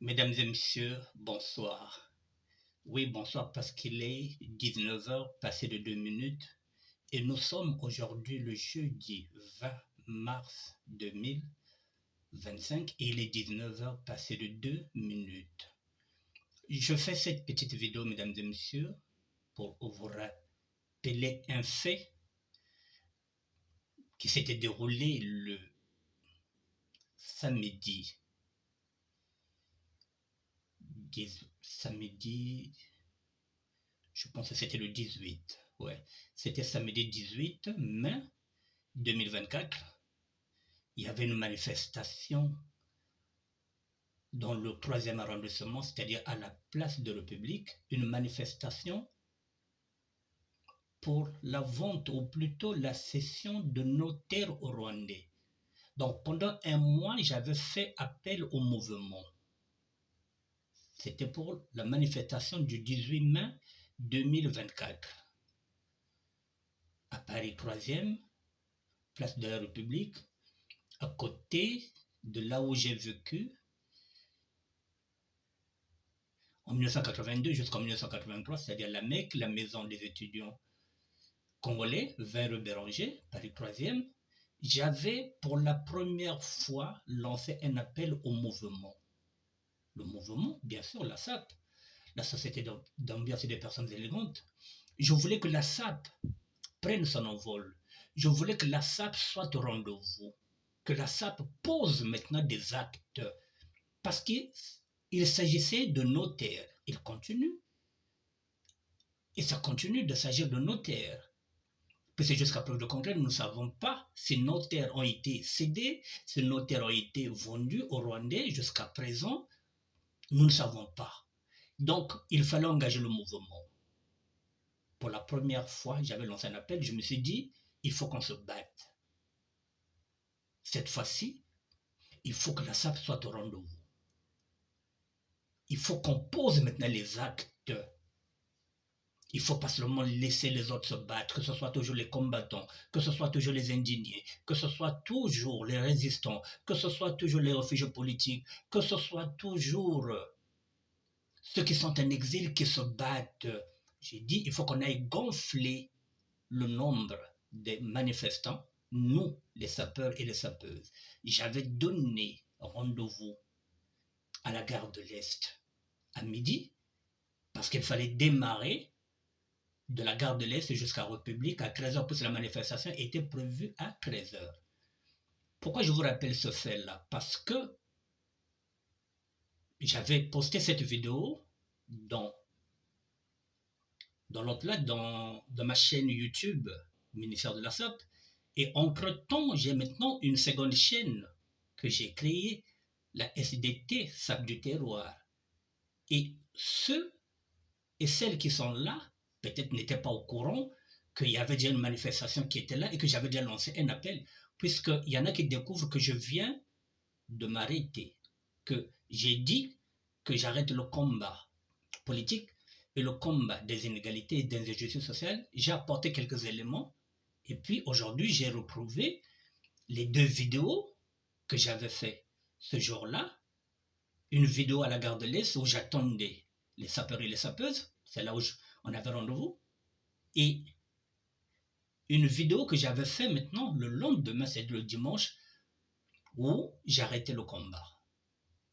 Mesdames et messieurs, bonsoir. Oui, bonsoir parce qu'il est 19 heures passé de 2 minutes et nous sommes aujourd'hui le jeudi 20 mars 2025 et il est 19 heures passé de 2 minutes. Je fais cette petite vidéo, mesdames et messieurs, pour vous rappeler un fait qui s'était déroulé le samedi, je pense que c'était le 18. Ouais, c'était samedi 18 mai 2024. Il y avait une manifestation dans le 3e arrondissement, c'est-à-dire à la place de République, une manifestation pour la vente ou plutôt la cession de nos terres au Rwandais. Donc pendant un mois, j'avais fait appel au mouvement. C'était pour la manifestation du 18 mai 2024. À Paris 3e, place de la République, à côté de là où j'ai vécu en 1982 jusqu'en 1983, c'est-à-dire la Mecque, la maison des étudiants congolais, vers Béranger, Paris 3e, j'avais pour la première fois lancé un appel au mouvement. Le mouvement, bien sûr, la SAP, la Société d'ambiance et des personnes élégantes. Je voulais que la SAP prenne son envol. Je voulais que la SAP soit au rendez-vous, que la SAP pose maintenant des actes, parce qu'il s'agissait de nos terres. Il continue. Et ça continue de s'agir de nos terres. Puisque jusqu'à preuve de contraire, nous ne savons pas si nos terres ont été cédées, si nos terres ont été vendues aux Rwandais jusqu'à présent. Nous ne savons pas. Donc, il fallait engager le mouvement. Pour la première fois, j'avais lancé un appel, je me suis dit, il faut qu'on se batte. Cette fois-ci, il faut que la SAP soit au rendez-vous. Il faut qu'on pose maintenant les actes. Il ne faut pas seulement laisser les autres se battre, que ce soit toujours les combattants, que ce soit toujours les indignés, que ce soit toujours les résistants, que ce soit toujours les réfugiés politiques, que ce soit toujours ceux qui sont en exil qui se battent. J'ai dit, il faut qu'on aille gonfler le nombre des manifestants, nous, les sapeurs et les sapeuses. J'avais donné rendez-vous à la gare de l'Est à midi, parce qu'il fallait démarrer de la gare de l'Est jusqu'à République à 13h, puisque la manifestation était prévue à 13h. Pourquoi je vous rappelle ce fait-là? Parce que j'avais posté cette vidéo dans ma chaîne YouTube, ministère de la SAP, et entre-temps, j'ai maintenant une seconde chaîne que j'ai créée, la SDT, SAP du terroir. Et ceux et celles qui sont là, peut-être n'étaient pas au courant qu'il y avait déjà une manifestation qui était là et que j'avais déjà lancé un appel, puisqu'il y en a qui découvrent que je viens de m'arrêter, que j'ai dit que j'arrête le combat politique et le combat des inégalités et des injustices sociales. J'ai apporté quelques éléments et puis aujourd'hui j'ai retrouvé les 2 vidéos que j'avais fait ce jour-là. Une vidéo à la gare de l'Est où j'attendais les sapeurs et les sapeuses, c'est là où on avait rendez-vous, et une vidéo que j'avais fait maintenant le lendemain, c'est le dimanche, où j'ai arrêté le combat.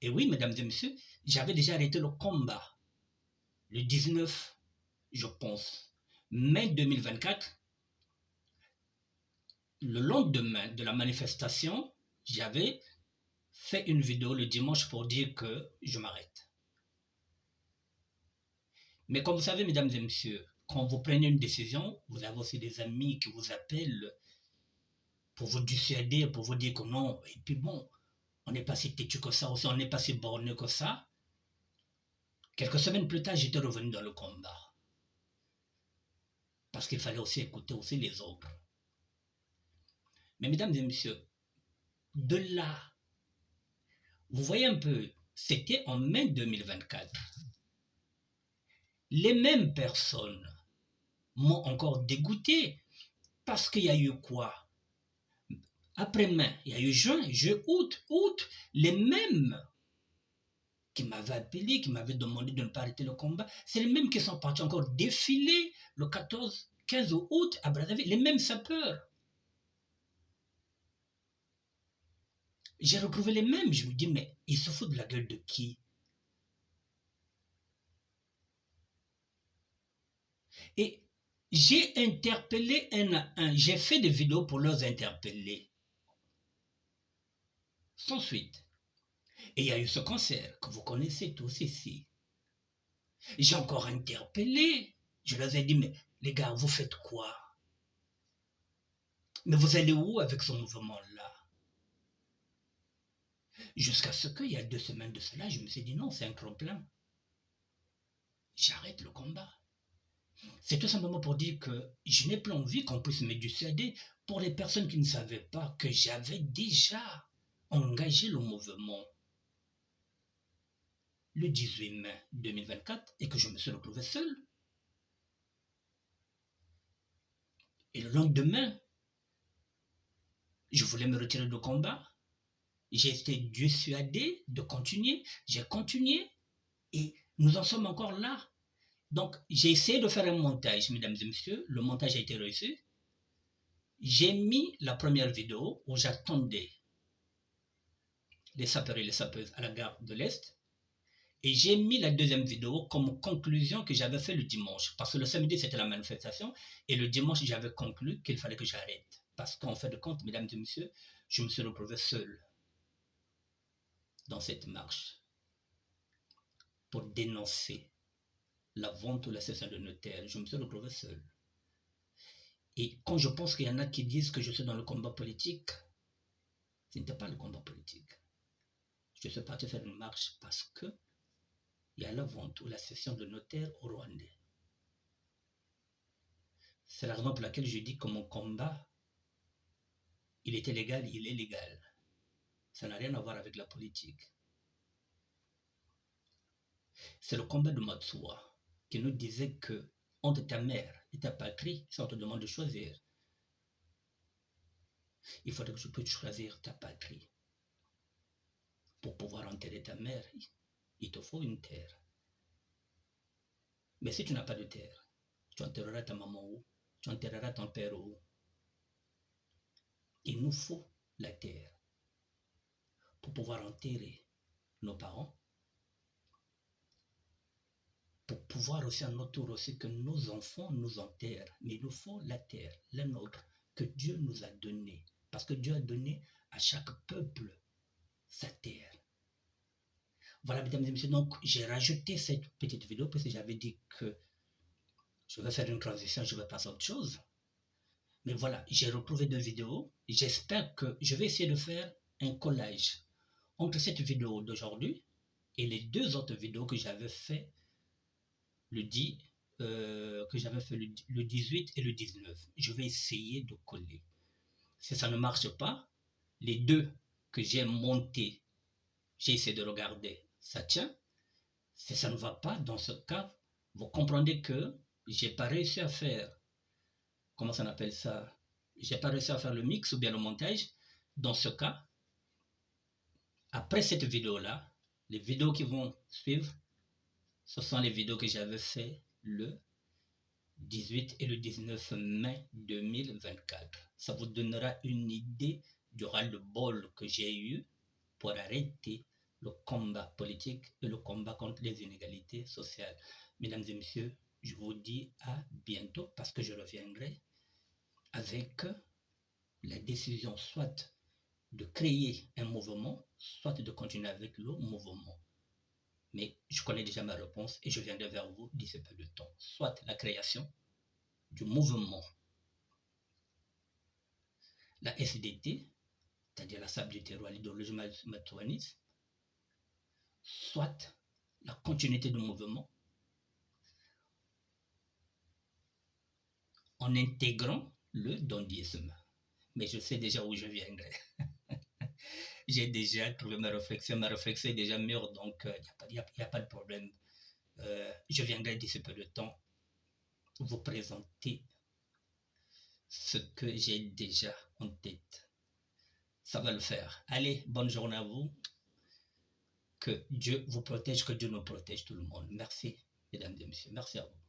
Et oui, mesdames et messieurs, j'avais déjà arrêté le combat le 19, je pense, mai 2024. Le lendemain de la manifestation, j'avais fait une vidéo le dimanche pour dire que je m'arrête. Mais comme vous savez, mesdames et messieurs, quand vous prenez une décision, vous avez aussi des amis qui vous appellent pour vous dissuader, pour vous dire que non. Et puis bon, on n'est pas si têtu que ça, aussi on n'est pas si borné que ça. Quelques semaines plus tard, j'étais revenu dans le combat. Parce qu'il fallait aussi écouter aussi les autres. Mais mesdames et messieurs, de là, vous voyez un peu, c'était en mai 2024. Les mêmes personnes m'ont encore dégoûté parce qu'il y a eu quoi? Après mai, il y a eu juin, juillet, août, les mêmes qui m'avaient appelé, qui m'avaient demandé de ne pas arrêter le combat. C'est les mêmes qui sont partis encore défiler le 15 août à Brazzaville, les mêmes sapeurs. J'ai retrouvé les mêmes. Je me dis, mais ils se foutent de la gueule de qui? Et j'ai interpellé un à un. J'ai fait des vidéos pour les interpeller. Sans suite. Et il y a eu ce concert que vous connaissez tous ici. J'ai encore interpellé. Je leur ai dit, mais les gars, vous faites quoi? Mais vous allez où avec ce mouvement-là? Jusqu'à ce qu'il y a 2 semaines de cela, je me suis dit, non, c'est un trop-plein. J'arrête le combat. C'est tout simplement pour dire que je n'ai plus envie qu'on puisse me dissuader pour les personnes qui ne savaient pas que j'avais déjà engagé le mouvement le 18 mai 2024 et que je me suis retrouvé seul. Et le lendemain, je voulais me retirer du combat. J'ai été dissuadé de continuer. J'ai continué et nous en sommes encore là. Donc, j'ai essayé de faire un montage, mesdames et messieurs. Le montage a été réussi. J'ai mis la première vidéo où j'attendais les sapeurs et les sapeuses à la gare de l'Est. Et j'ai mis la deuxième vidéo comme conclusion que j'avais fait le dimanche. Parce que le samedi, c'était la manifestation. Et le dimanche, j'avais conclu qu'il fallait que j'arrête. Parce qu'en fait de compte, mesdames et messieurs, je me suis retrouvé seul dans cette marche pour dénoncer la vente ou la cession de notaire. Je me suis retrouvé seul. Et quand je pense qu'il y en a qui disent que je suis dans le combat politique, ce n'était pas le combat politique. Je suis parti faire une marche parce que il y a la vente ou la cession de notaire au Rwandais. C'est la raison pour laquelle je dis que mon combat, il était légal, il est légal. Ça n'a rien à voir avec la politique. C'est le combat de Matsuwa qui nous disait que entre ta mère et ta patrie, ça on te demande de choisir. Il faudrait que tu puisses choisir ta patrie. Pour pouvoir enterrer ta mère, il te faut une terre. Mais si tu n'as pas de terre, tu enterreras ta maman où? Tu enterreras ton père où? Il nous faut la terre pour pouvoir enterrer nos parents, pour pouvoir aussi à notre tour aussi que nos enfants nous enterrent. Mais il nous faut la terre, la nôtre, que Dieu nous a donnée. Parce que Dieu a donné à chaque peuple sa terre. Voilà, mesdames et messieurs, donc j'ai rajouté cette petite vidéo parce que j'avais dit que je vais faire une transition, je vais passer à autre chose. Mais voilà, j'ai retrouvé 2 vidéos. J'espère que je vais essayer de faire un collage entre cette vidéo d'aujourd'hui et les 2 autres vidéos que j'avais fait le 18 et le 19. Je vais essayer de coller. Si ça ne marche pas, les 2 que j'ai montés, j'ai essayé de regarder, ça tient. Si ça ne va pas, dans ce cas, vous comprendrez que j'ai pas réussi à faire, comment ça appelle ça? J'ai pas réussi à faire le mix ou bien le montage. Dans ce cas, après cette vidéo-là, les vidéos qui vont suivre, ce sont les vidéos que j'avais fait le 18 et le 19 mai 2024. Ça vous donnera une idée du ras-le-bol que j'ai eu pour arrêter le combat politique et le combat contre les inégalités sociales. Mesdames et messieurs, je vous dis à bientôt parce que je reviendrai avec la décision soit de créer un mouvement, soit de continuer avec le mouvement. Mais je connais déjà ma réponse et je viendrai vers vous d'ici peu de temps. Soit la création du mouvement, la SDT, c'est-à-dire la Sable du terroir, l'idéologie matouaniste, soit la continuité du mouvement en intégrant le dondisme. Mais je sais déjà où je viendrai. J'ai déjà trouvé ma réflexion est déjà mûre, donc il n'y a pas de problème. Je viendrai d'ici peu de temps vous présenter ce que j'ai déjà en tête. Ça va le faire. Allez, bonne journée à vous. Que Dieu vous protège, que Dieu nous protège tout le monde. Merci, mesdames et messieurs. Merci à vous.